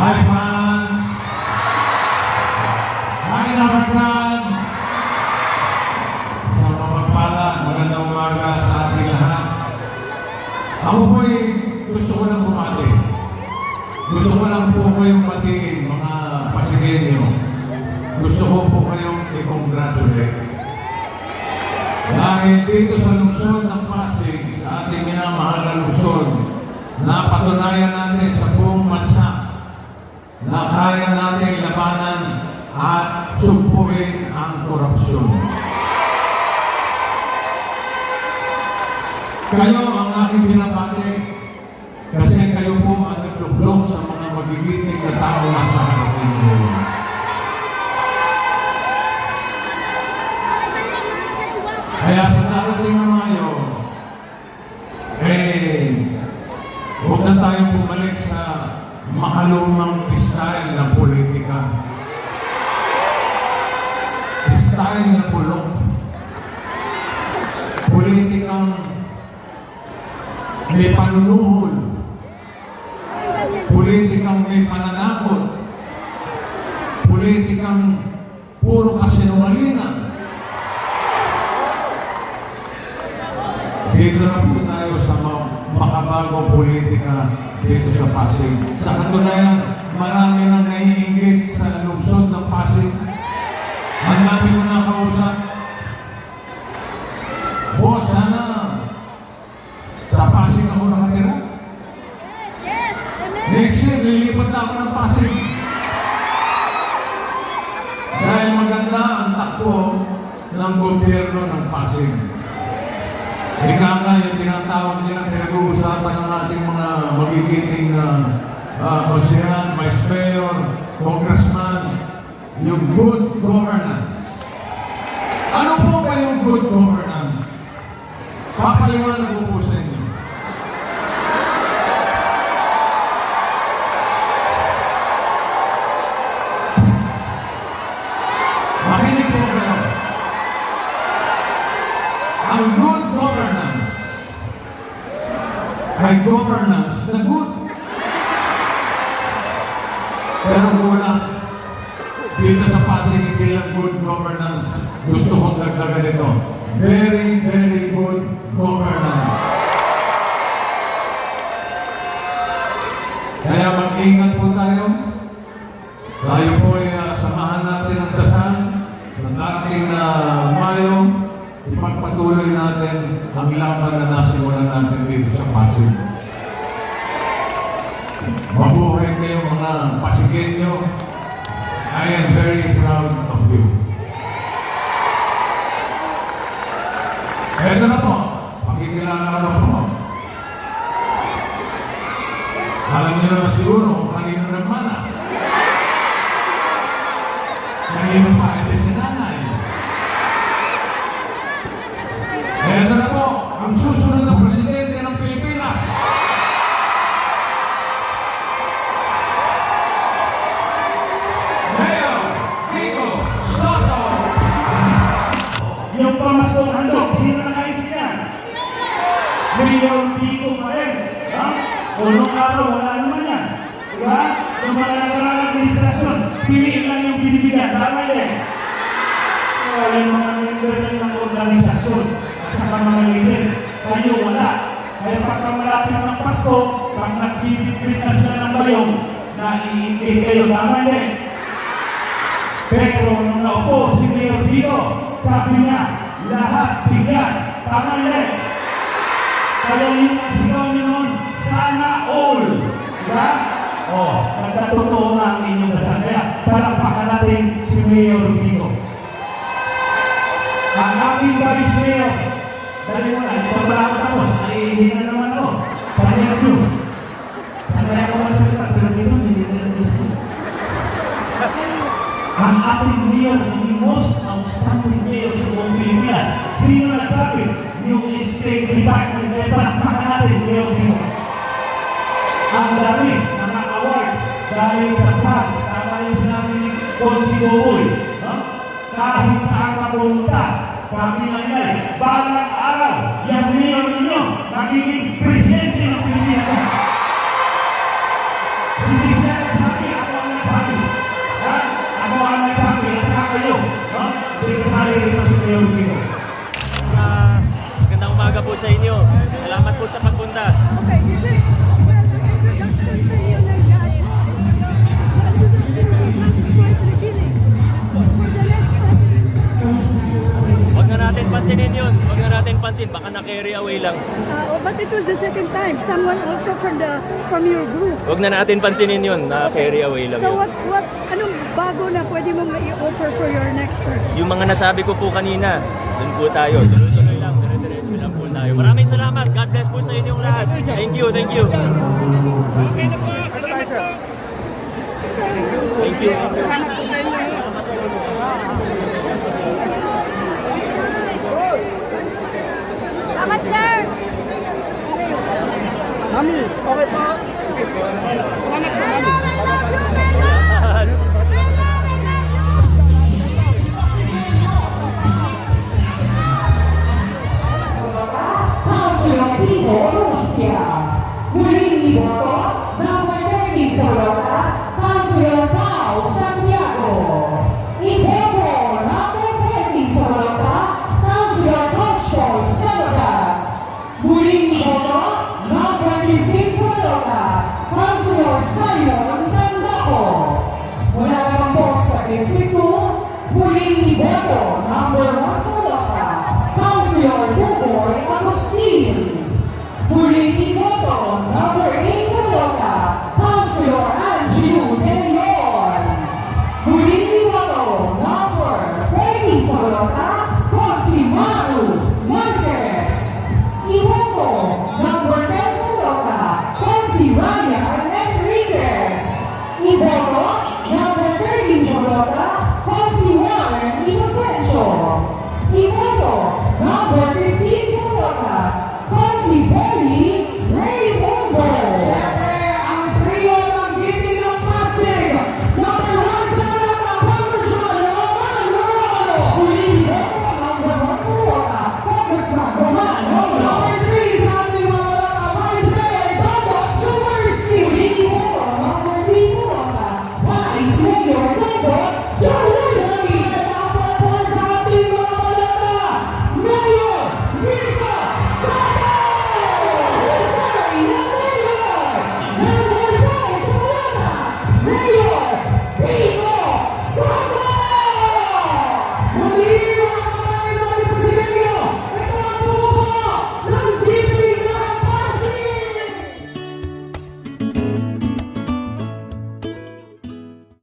Hi fans! Hi Navartan! Isang mapagpala, magandang umaga sa ating lahat. Ako po'y gusto ko lang bumati. Gusto ko lang po kayong batiin, mga Pasigenyo. Gusto ko po kayong i-congratulate. Dahil dito sa lungsod ng Pasig, sa ating minamahal na lungsod, napatunayan natin sa buong bansa na kaya natin labanan at sumpuin ang korupsyon. Kayo ang aking binabati kasi kayo po ang nagluklok sa mga magigiting na tao na sa harapin ninyo. Kaya sa darating na Mayo, huwag na tayong bumalik sa makalumang style ng politika. Style na pulong. Politikang may panunuhol. Politikang may pananakot. Politikang puro kasinungalingan. Dito na po tayo sa makabagong politika dito sa Pasig. Sa katunayan, marami nang naiingit sa lungsod ng Pasig. Ang dami mo nakausap. Boss, sana sa Pasig ako nakatira. Yes! Amen! Next year, lilipat na ako ng Pasig. Dahil maganda ang takbo ng gobyerno ng Pasig. Ika nga yung tinatawag nila pinag-uusapan ng ating mga magigiting na konsehan, vice mayor, congressman, yung good governance. Ano po ba yung good governance? Papaliwanag ko po sa inyo. Makinig po kayo. Ang good governance ay governance na good. Pero muna, dito sa Pasig, hindi lang good governance. Gusto kong dagdagan ito. Very, very good governance. Kaya mag-ingat po tayo. Tayo po ay samahan natin ang dasal na darating na Mayo. Ipagpatuloy natin ang laban na nasimulan natin dito sa Pasig. Mabuhay kayo mga Pasigenyo. I am very proud of you. Eto na po. Pakikilala ko na po. Alam niyo naman siguro kung kanino nagmana. Kanino pa? Ito si nanay. Eto na po, ang susunod na presidente ng Pilipinas. Mayor Vico Soto. Yung pamasong handog, sino nakaisip yan? Mayor Vico pa rin. Ha? Unong araw, wala naman yan. Diba? Yung mga nakarang administrasyon, piliin lang yung binibigyan. Tama yan. Wala yung mga member ng organisasyon. Saka mga leader, kayo wala. Kaya pagka malapit ng Pasko, pag nagbibigit na sila ng bayong, naiingit kayo, tama din. Pero nung naupo si Mayor Vico, sabi niya, lahat bigyan, tama din. Kaya yung sigaw niyo noon, sana all. Diba? Nagkatotoo na ang inyong dasal. Kaya palakpakan natin si Mayor Vico. Ang aking Vice Mayor, dali mo na, ito pala ako tapos, naiihin na naman ako. Sana yung news. Sana yung mga salita, pero dito, hindi na yung news ko. Ang ating mayor, the most outstanding mayor sa buong Pilipinas. Sino nagsabi? Yung State Department, kaya palakpakan natin, Mayor Vico. Ang dami, mga award, dahil sa tax, tama yung sinabi ni Consi Boboy. Kahit saan ka pumunta, sabi na nila, balang araw, yung mayor ninyo, magiging presidente ng Pilipinas. Hindi siya nagsabi, Mayor Pico. Magandang umaga po sa inyo. Salamat po sa pagpunta. Okay, is there introduction sa iyo na guys? Huwag na natin pansinin yun. Huwag na natin pansin. Baka na-carry away lang. But it was the second time. Someone also from your group. Huwag na natin pansinin yun. Na-carry away lang So yun. anong bago na pwede mong i-offer for your next term? Yung mga nasabi ko po kanina, dun po tayo. Tuloy-tuloy lang. Dire-diretso lang po tayo. Maraming salamat. God bless po sa inyong lahat. Thank you. Thank you. Thank you. Salamat, sir! Mami, okay pa? Councilor Pino Rustia. Muling iboto ng Martin Sorota, Councilor Pao Santiago. Iboto ng Martin Sorota, Councilor Conchoy Sorota. Muling iboto ng Martin Sorota, Councilor Simon Tandaco. Mula naman po sa District 2, muling iboto number 1 Sorota, Councilor Buboy Agustin. Muling iboto number 8 Sorota, Councilor Angiu De Leon. Muling iboto number 20 Sorota, Consimano Marquez. Iboto number 10 Sorota, Consi Ryan Enriquez. Iboto number 13 Sorota, Consi Warren Inocencio. Iboto number 15 Sorota, Consi Belly